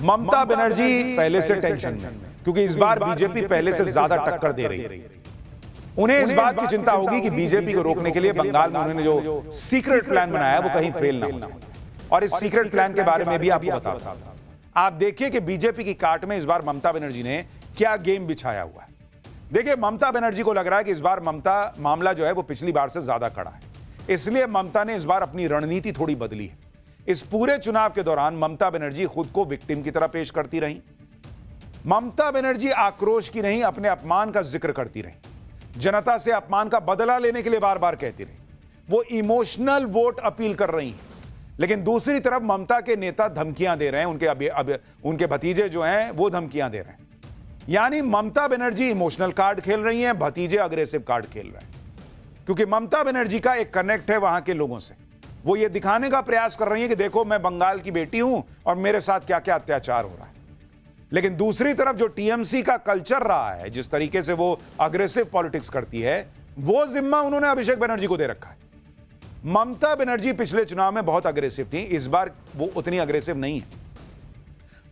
ममता बनर्जी पहले से टेंशन में, क्योंकि इस बार बीजेपी पहले से ज्यादा टक्कर दे रही है। उन्हें इस बात की चिंता होगी कि बीजेपी को रोकने के लिए बंगाल में उन्होंने जो सीक्रेट प्लान बनाया वो कहीं फेल ना हो जाए। और इस सीक्रेट प्लान के बारे में भी आपको बताता हूं। आप देखिए कि बीजेपी की काट में इस बार ममता बनर्जी ने क्या गेम बिछाया हुआ है। देखिए, ममता बनर्जी को लग रहा है कि इस बार ममता मामला जो है वो पिछली बार से ज्यादा कड़ा है, इसलिए ममता ने इस बार अपनी रणनीति थोड़ी बदली है। इस पूरे चुनाव के दौरान ममता बनर्जी खुद को विक्टिम की तरह पेश करती रही। ममता बनर्जी आक्रोश की नहीं, अपने अपमान का जिक्र करती रही। जनता से अपमान का बदला लेने के लिए बार बार कहती रही। वो इमोशनल वोट अपील कर रही हैं। लेकिन दूसरी तरफ ममता के नेता धमकियां दे रहे हैं, उनके भतीजे जो हैं वो धमकियां दे रहे हैं। यानी ममता बनर्जी इमोशनल कार्ड खेल रही हैं, भतीजे अग्रेसिव कार्ड खेल रहे हैं। क्योंकि ममता बनर्जी का एक कनेक्ट है वहां के लोगों से। वो ये दिखाने का प्रयास कर रही है कि देखो, मैं बंगाल की बेटी हूं और मेरे साथ क्या क्या अत्याचार हो रहा है। लेकिन दूसरी तरफ जो टीएमसी का कल्चर रहा है, जिस तरीके से वो अग्रेसिव पॉलिटिक्स करती है, वो जिम्मा उन्होंने अभिषेक बनर्जी को दे रखा है। ममता बनर्जी पिछले चुनाव में बहुत अग्रेसिव थी, इस बार वो उतनी अग्रेसिव नहीं है,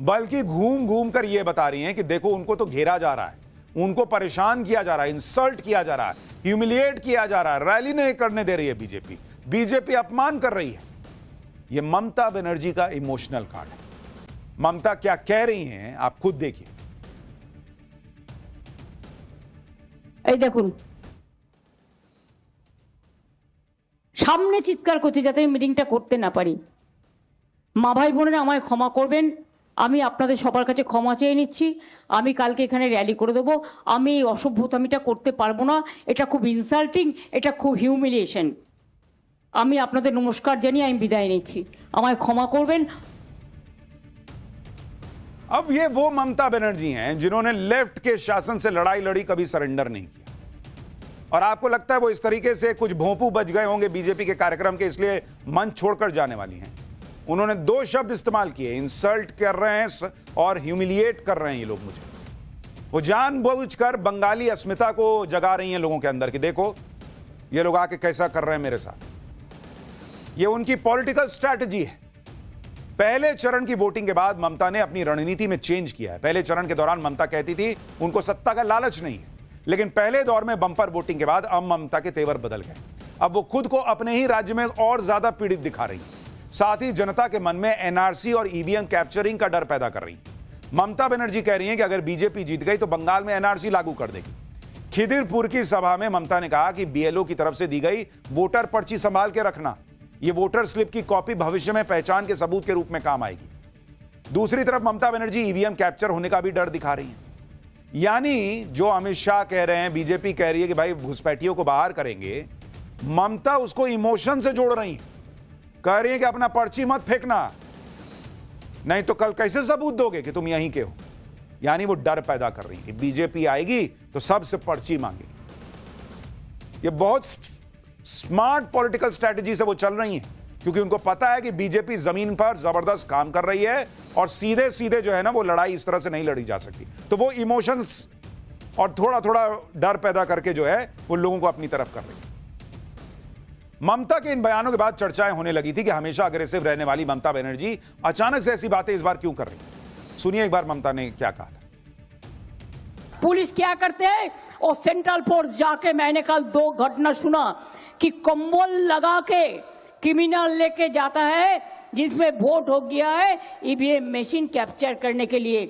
बल्कि घूम घूम कर ये बता रही हैं कि देखो, उनको तो घेरा जा रहा है, उनको परेशान किया जा रहा है, इंसल्ट किया जा रहा है, ह्यूमिलिएट किया जा रहा है, रैली नहीं करने दे रही है बीजेपी अपमान कर रही है। यह ममता बनर्जी का इमोशनल कार्ड है। ममता क्या कह रही हैं आप खुद देखिए। দেখুন, সামনে চিৎকার করছি যাতে মিটিংটা করতে না পারি। মা ভাই বোনেরা আমায় ক্ষমা করবেন, আমি আপনাদের সবার কাছে ক্ষমা চেয়ে নিচ্ছি। আমি কালকে এখানে র্যালি করে দেবো। আমি এই অসভ্যতামিটা করতে পারবো না। এটা খুব ইনসাল্টিং, এটা খুব হিউমিলিয়েশন। আমি আপনাদের নমস্কার জানিয়ে আমি বিদায় নিচ্ছি। আমায় ক্ষমা করবেন। अब ये वो ममता बनर्जी हैं जिन्होंने लेफ्ट के शासन से लड़ाई लड़ी, कभी सरेंडर नहीं किया। और आपको लगता है वो इस तरीके से कुछ भोंपू बच गए होंगे बीजेपी के कार्यक्रम के, इसलिए मंच छोड़कर जाने वाली हैं। उन्होंने दो शब्द इस्तेमाल किए, इंसल्ट कर रहे हैं और ह्यूमिलिएट कर रहे हैं ये लोग मुझे। वो जानबूझकर बंगाली अस्मिता को जगा रही हैं लोगों के अंदर कि देखो, ये लोग आके कैसा कर रहे हैं मेरे साथ। ये उनकी पॉलिटिकल स्ट्रैटेजी है। पहले चरण की वोटिंग के बाद ममता ने अपनी रणनीति में चेंज किया है। पहले चरण के दौरान ममता कहती थी उनको सत्ता का लालच नहीं है, लेकिन पहले दौर में बंपर वोटिंग के बाद अब ममता के तेवर बदल गए। अब वो खुद को अपने ही राज्य में और ज्यादा पीड़ित दिखा रही है। साथ ही जनता के मन में एनआरसी और ईवीएम कैप्चरिंग का डर पैदा कर रही है। ममता बनर्जी कह रही है कि अगर बीजेपी जीत गई तो बंगाल में एनआरसी लागू कर देगी। खिदिरपुर की सभा में ममता ने कहा कि बीएलओ की तरफ से दी गई वोटर पर्ची संभाल के रखना, ये वोटर स्लिप की कॉपी भविष्य में पहचान के सबूत के रूप में काम आएगी। दूसरी तरफ ममता बनर्जी ईवीएम कैप्चर होने का भी डर दिखा रही हैं। यानी जो अमित शाह कह रहे हैं, बीजेपी कह रही है कि भाई घुसपैठियों को बाहर करेंगे, ममता उसको इमोशन से जोड़ रही है। कह रही है कि अपना पर्ची मत फेंकना, नहीं तो कल कैसे सबूत दोगे कि तुम यहीं के हो। यानी वो डर पैदा कर रही है कि बीजेपी आएगी तो सबसे पर्ची मांगेगी। ये बहुत स्मार्ट पॉलिटिकल स्ट्रैटेजी से वो चल रही हैं, क्योंकि उनको पता है कि बीजेपी जमीन पर जबरदस्त काम कर रही है और सीधे सीधे जो है ना, वो लड़ाई इस तरह से नहीं लड़ी जा सकती। तो वो इमोशंस और थोड़ा थोड़ा डर पैदा करके जो है वो लोगों को अपनी तरफ कर रही है। ममता के इन बयानों के बाद चर्चाएं होने लगी थी कि हमेशा अग्रेसिव रहने वाली ममता बनर्जी अचानक से ऐसी बातें इस बार क्यों कर रही है। सुनिए एक बार ममता ने क्या कहा था। पुलिस क्या करते हैं, और सेंट्रल फोर्स जाके, मैंने कल 2 घटना सुना कि कंबल लगा के क्रिमिनल लेके जाता है जिसमें वोट हो गया है ईवीएम मशीन कैप्चर करने के लिए।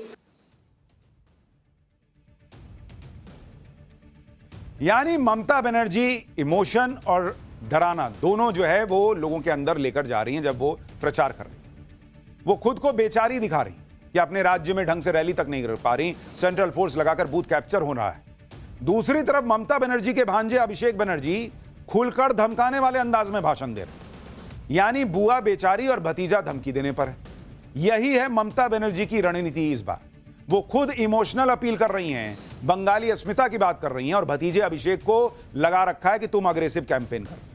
यानी ममता बनर्जी इमोशन और डराना दोनों जो है वो लोगों के अंदर लेकर जा रही हैं। जब वो प्रचार कर रही हैं, वो खुद को बेचारी दिखा रही हैं कि अपने राज्य में ढंग से रैली तक नहीं कर पा रही, सेंट्रल फोर्स लगाकर बूथ कैप्चर हो रहा है। दूसरी तरफ ममता बनर्जी के भांजे अभिषेक बनर्जी खुलकर धमकाने वाले अंदाज में भाषण दे रहे हैं। यानी बुआ बेचारी और भतीजा धमकी देने पर है। यही है ममता बनर्जी की रणनीति इस बार। वो खुद इमोशनल अपील कर रही हैं, बंगाली अस्मिता की बात कर रही हैं और भतीजे अभिषेक को लगा रखा है कि तुम अग्रेसिव कैंपेन करो।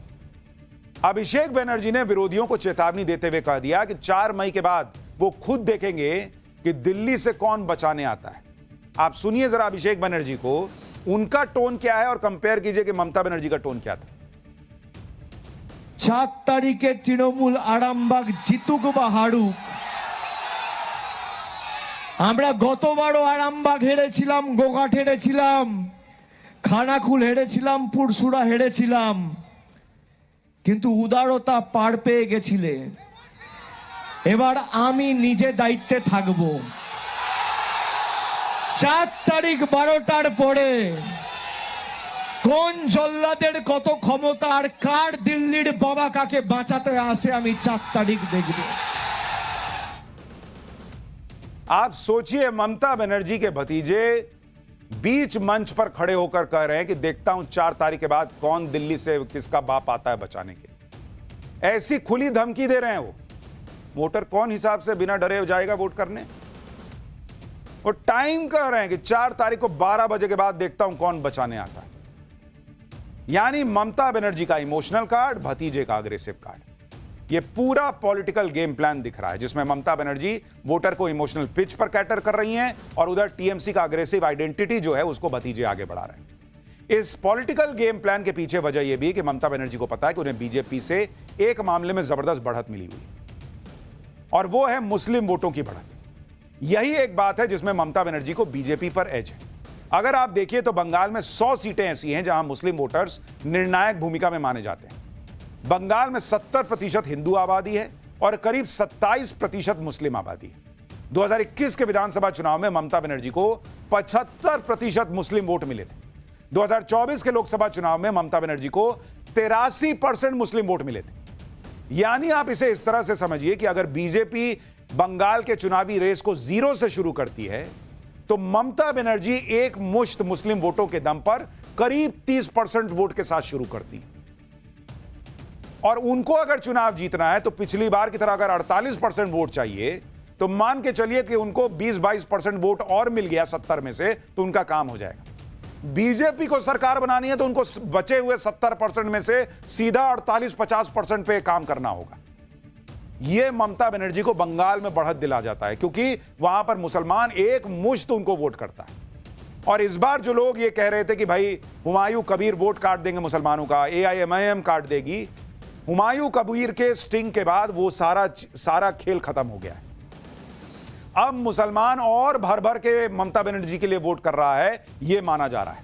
अभिषेक बनर्जी ने विरोधियों को चेतावनी देते हुए कह दिया कि 4 मई के बाद वो खुद देखेंगे कि दिल्ली से कौन बचाने आता है। आप सुनिए जरा अभिषेक बनर्जी को, उनका टोन क्या है और कंपेयर कीजिए कि ममता बनर्जी का टोन क्या था। 7 তারিখে তৃণমূল আরামবাগ জিতুক বা হারুক, আমরা গতবারও আরামবাগ হেরেছিলাম, গোঘাট হেরেছিলাম, খানাকুল হেরেছিলাম, পুরসুরা হেরেছিলাম, কিন্তু উদারতা পার পেয়ে গেছিলে। এবার আমি নিজে দায়িত্বে থাকব। 4 তারিখ 12টার পরে কোন জল্লাদের কত ক্ষমতা আর কার দিল্লির বাবা কাকে বাঁচাতে আসে আমি 4 তারিখ দেখব। आप सोचिए, ममता बनर्जी के भतीजे बीच मंच पर खड़े होकर कह रहे हैं कि देखता हूं 4 तारीख के बाद कौन दिल्ली से किसका बाप आता है बचाने के लिए। ऐसी खुली धमकी दे रहे हैं वो। वोटर कौन हिसाब से बिना डरे जाएगा वोट करने? वो टाइम कह रहे हैं कि 4 तारीख को 12 बजे के बाद देखता हूं कौन बचाने आता है। यानी ममता बनर्जी का इमोशनल कार्ड, भतीजे का अग्रेसिव कार्ड। ये पूरा पॉलिटिकल गेम प्लान दिख रहा है, जिसमें ममता बनर्जी वोटर को इमोशनल पिच पर कैटर कर रही हैं और उधर टीएमसी का अग्रेसिव आइडेंटिटी जो है उसको भतीजे आगे बढ़ा रहे हैं। इस पॉलिटिकल गेम प्लान के पीछे वजह यह भी कि ममता बनर्जी को पता है कि उन्हें बीजेपी से एक मामले में जबरदस्त बढ़त मिली हुई, और वो है मुस्लिम वोटों की बढ़त। यही एक बात है जिसमें ममता बनर्जी को बीजेपी पर एज है। अगर आप देखिए तो बंगाल में 100 सीटें ऐसी हैं जहां मुस्लिम वोटर्स निर्णायक भूमिका में माने जाते हैं। बंगाल में 70% हिंदू आबादी है और करीब 27% मुस्लिम आबादी है। 2021 के विधानसभा चुनाव में ममता बनर्जी को 75% मुस्लिम वोट मिले थे। 2024 के लोकसभा चुनाव में ममता बनर्जी को 83% मुस्लिम वोट मिले थे। यानी आप इसे इस तरह से समझिए कि अगर बीजेपी बंगाल के चुनावी रेस को 0 से शुरू करती है तो ममता बनर्जी एक मुश्त मुस्लिम वोटों के दम पर करीब 30% वोट के साथ शुरू करती है। और उनको अगर चुनाव जीतना है तो पिछली बार की तरह अगर 48% वोट चाहिए तो मान के चलिए कि उनको 20-22% वोट और मिल गया 70 में से तो उनका काम हो जाएगा। बीजेपी को सरकार बनानी है तो उनको बचे हुए 70% में से सीधा 48-50% पे काम करना होगा। यह ममता बनर्जी को बंगाल में बढ़त दिला जाता है क्योंकि वहां पर मुसलमान एक मुश्त उनको वोट करता है। और इस बार जो लोग ये कह रहे थे कि भाई हुमायूं कबीर वोट काट देंगे मुसलमानों का, AIMIM काट देगी, हुमायूं कबीर के स्टिंग के बाद वो सारा खेल खत्म हो गया है। अब मुसलमान और भर भर के ममता बनर्जी के लिए वोट कर रहा है, यह माना जा रहा है।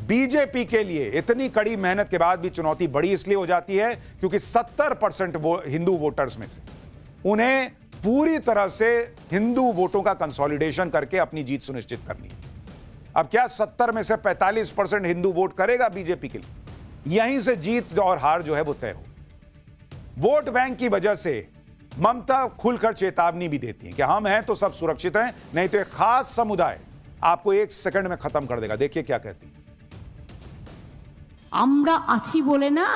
बीजेपी के लिए इतनी कड़ी मेहनत के बाद भी चुनौती बड़ी इसलिए हो जाती है क्योंकि 70% हिंदू वोटर्स में से उन्हें पूरी तरह से हिंदू वोटों का कंसोलिडेशन करके अपनी जीत सुनिश्चित करनी है। अब क्या 70 में से 45% हिंदू वोट करेगा बीजेपी के लिए? यहीं से जीत और हार जो है वो तय हो। वोट बैंक की वजह से ममता खुलकर चेतावनी भी देती है कि हम हैं तो सब सुरक्षित हैं, नहीं तो एक खास समुदाय आपको 1 सेकंड में खत्म कर देगा। देखिए क्या कहती है। আমরা আছি বলে না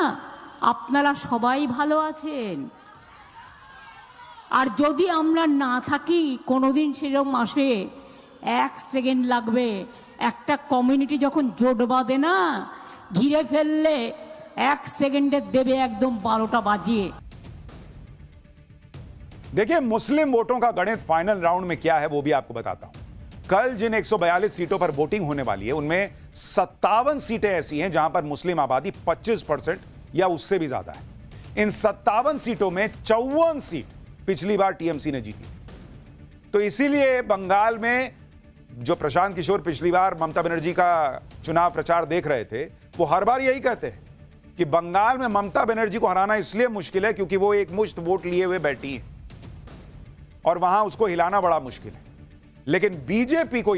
আপনারা সবাই ভালো আছেন, আর যদি আমরা না থাকি কোনোদিন সেরকম আসে 1 সেকেন্ড লাগবে। একটা কমিউনিটি যখন জোট বাঁধে না, ঘিরে ফেললে 1 সেকেন্ডে দেবে একদম 12টা বাজিয়ে। देखिए मुस्लिम वोटों का गणित फाइनल राउंड में क्या है वो भी आपको बताता हूं। कल जिन 142 सीटों पर वोटिंग होने वाली है उनमें 57 सीटें ऐसी हैं जहां पर मुस्लिम आबादी 25% या उससे भी ज्यादा है। इन 57 सीटों में 54 सीट पिछली बार टीएमसी ने जीती थी। तो इसीलिए बंगाल में जो प्रशांत किशोर पिछली बार ममता बनर्जी का चुनाव प्रचार देख रहे थे, वो हर बार यही कहते हैं कि बंगाल में ममता बनर्जी को हराना इसलिए मुश्किल है क्योंकि वो एक मुश्त वोट लिए हुए बैठी है और वहां उसको हिलाना बड़ा मुश्किल है। लेकिन बीजेपी को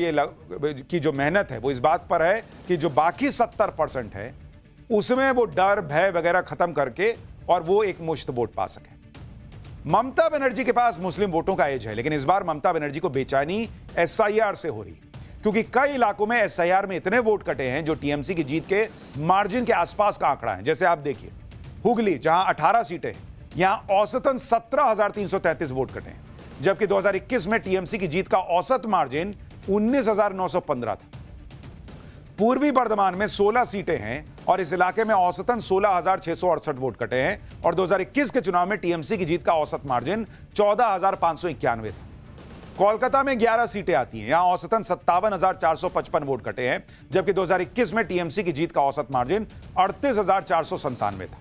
की जो मेहनत है वो इस बात पर है कि जो बाकी 70% है उसमें वो डर भय वगैरह खत्म करके और वो एक मुश्त वोट पा सके। ममता बनर्जी के पास मुस्लिम वोटों का एज है, लेकिन इस बार ममता बनर्जी को बेचैनी SIR से हो रही है क्योंकि कई इलाकों में SIR में इतने वोट कटे हैं जो टीएमसी की जीत के मार्जिन के आसपास का आंकड़ा है। जैसे आप देखिए हुगली जहां 18 सीटें हैं, यहां औसतन 17,333 वोट कटे हैं, जबकि 2021 में टीएमसी की जीत का औसत मार्जिन 19,915 था। पूर्वी बर्धमान में 16 सीटें हैं और इस इलाके में औसतन 16,668 वोट कटे हैं और 2021 के चुनाव में टीएमसी की जीत का औसत मार्जिन 14,591 था। कोलकाता में 11 सीटें आती हैं, यहां औसतन 57,455 वोट कटे हैं, जबकि 2021 में टीएमसी की जीत का औसत मार्जिन 38,497 था।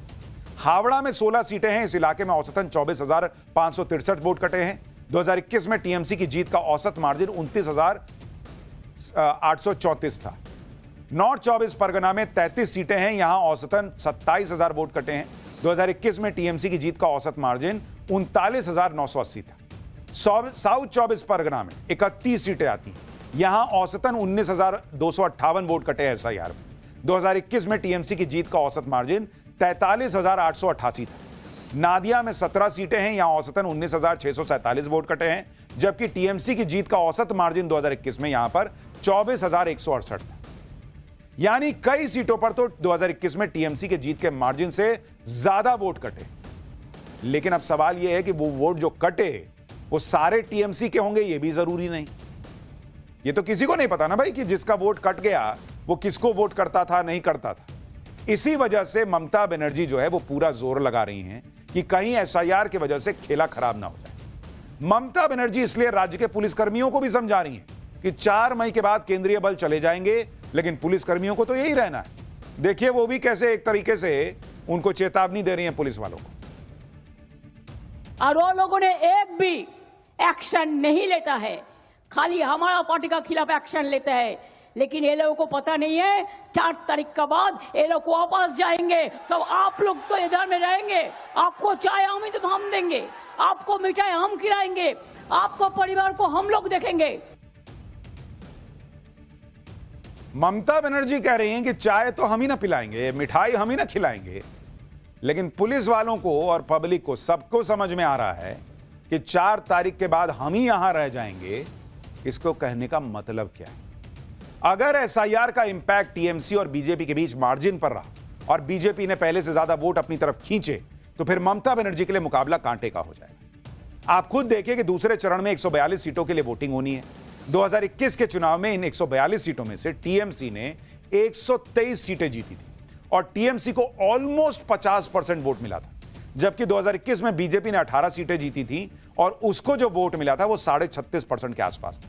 हावड़ा में 16 सीटें हैं, इस इलाके में औसतन 24,563 वोट कटे हैं, 2021 में टीएमसी की जीत का औसत मार्जिन 29,834 था। नॉर्थ 24 परगना में 33 सीटें हैं, यहां औसतन 27,000 वोट कटे हैं। 2021 में टीएमसी की जीत का औसत मार्जिन 39,980 था। साउथ 24 परगना में 31 सीटें आती हैं, यहां औसतन 19,258 वोट कटे हैं एसआईआर में। 2021 में टीएमसी की जीत का औसत मार्जिन 43,888 था। नादिया में 17 सीटें हैं, यहां औसतन 19,647 वोट कटे हैं, जबकि टीएमसी की जीत का औसत मार्जिन 2021 में यहां पर 24,168 था। यानी कई सीटों पर तो 2021 में टीएमसी के जीत के मार्जिन से ज्यादा वोट कटे। लेकिन अब सवाल यह है कि वो वोट जो कटे वो सारे टीएमसी के होंगे, ये भी जरूरी नहीं। ये तो किसी को नहीं पता ना भाई कि जिसका वोट कट गया वो किसको वोट करता था, नहीं करता था। इसी वजह से ममता बनर्जी जो है वो पूरा जोर लगा रही हैं कि कहीं एसआईआर की वजह से खेला खराब ना हो जाए। ममता बनर्जी इसलिए राज्य के पुलिसकर्मियों को भी समझा रही हैं कि 4 मई के बाद केंद्रीय बल चले जाएंगे, लेकिन पुलिसकर्मियों को तो यही रहना है। देखिए वो भी कैसे एक तरीके से उनको चेतावनी दे रही हैं पुलिस वालों को। और वो लोगों ने एक भी एक्शन नहीं लेता है, खाली हमारा पार्टी का खिलाफ एक्शन लेता है। लेकिन ये लोगों को पता नहीं है 4 तारीख के बाद ये लोग वापस जाएंगे, तो आप लोग तो इधर में रहेंगे। आपको चाय हम देंगे, आपको मिठाई हम खिलाएंगे, आपको परिवार को हम लोग देखेंगे। ममता बनर्जी कह रही हैं कि चाय तो हम ही ना पिलाएंगे, मिठाई हम ही ना खिलाएंगे, लेकिन पुलिस वालों को और पब्लिक को सबको समझ में आ रहा है कि 4 तारीख के बाद हम ही यहां रह जाएंगे। इसको कहने का मतलब क्या है? अगर एसआईआर का इंपैक्ट टीएमसी और बीजेपी के बीच मार्जिन पर रहा और बीजेपी ने पहले से ज्यादा वोट अपनी तरफ खींचे, तो फिर ममता बनर्जी के लिए मुकाबला कांटे का हो जाएगा। आप खुद देखिए कि दूसरे चरण में 142 सीटों के लिए वोटिंग होनी है। 2021 के चुनाव में इन 142 सीटों में से टीएमसी ने 123 सीटें जीती थी और टीएमसी को ऑलमोस्ट 50% वोट मिला था, जबकि 2021 में बीजेपी ने 18 सीटें जीती थी और उसको जो वोट मिला था वो 36.5% के आसपास था।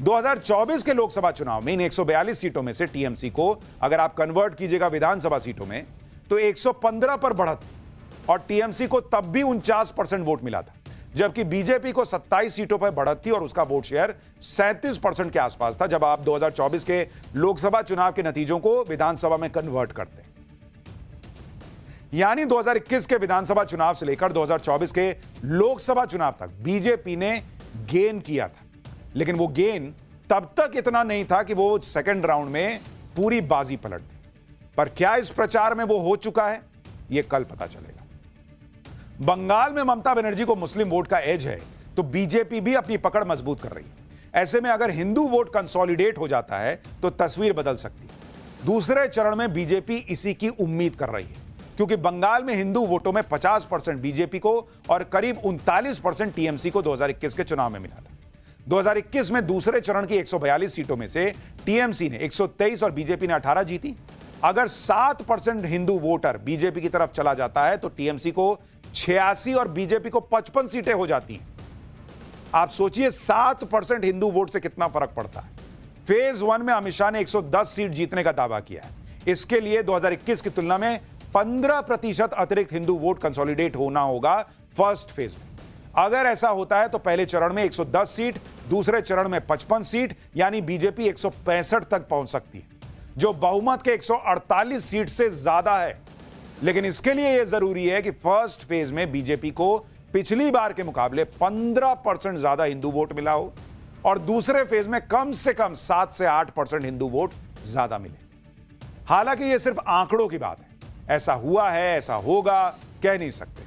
2024 के लोकसभा चुनाव में इन 142 सीटों में से टीएमसी को अगर आप कन्वर्ट कीजिएगा विधानसभा सीटों में तो 115 पर बढ़त और टीएमसी को तब भी 49% वोट मिला था, जबकि बीजेपी को 27 सीटों पर बढ़त थी और उसका वोट शेयर 37% के आसपास था। जब आप 2024 के लोकसभा चुनाव के नतीजों को विधानसभा में कन्वर्ट करते हैं, यानी 2021 के विधानसभा चुनाव से लेकर 2024 के लोकसभा चुनाव तक बीजेपी ने गेन किया था, लेकिन वो गेन तब तक इतना नहीं था कि वो सेकंड राउंड में पूरी बाजी पलट दे। पर क्या इस प्रचार में वो हो चुका है, ये कल पता चलेगा। बंगाल में ममता बनर्जी को मुस्लिम वोट का एज है, तो बीजेपी भी अपनी पकड़ मजबूत कर रही है। ऐसे में अगर हिंदू वोट कंसोलिडेट हो जाता है तो तस्वीर बदल सकती है। दूसरे चरण में बीजेपी इसी की उम्मीद कर रही है, क्योंकि बंगाल में हिंदू वोटों में 50% बीजेपी को और करीब 39% टीएमसी को 2021 के चुनाव में मिला था। 2021 में दूसरे चरण की 142 सीटों में से टीएमसी ने 123 और बीजेपी ने 18 जीती। अगर 7% हिंदू वोटर बीजेपी की तरफ चला जाता है तो टीएमसी को 86 और बीजेपी को 55 सीटें हो जाती हैं। आप सोचिए 7% हिंदू वोट से कितना फर्क पड़ता है। फेज 1 में अमित शाह ने 110 सीट जीतने का दावा किया है। इसके लिए 2021 की तुलना में 15% अतिरिक्त हिंदू वोट कंसोलिडेट होना होगा फर्स्ट फेज में। अगर ऐसा होता है तो पहले चरण में 110 सीट, दूसरे चरण में 55 सीट, यानी बीजेपी 165 तक पहुंच सकती है, जो बहुमत के 148 सीट से ज्यादा है। लेकिन इसके लिए यह जरूरी है कि फर्स्ट फेज में बीजेपी को पिछली बार के मुकाबले 15% ज्यादा हिंदू वोट मिला हो और दूसरे फेज में कम से कम 7 से 8% हिंदू वोट ज्यादा मिले। हालांकि यह सिर्फ आंकड़ों की बात है, ऐसा हुआ है, ऐसा होगा, कह नहीं सकते।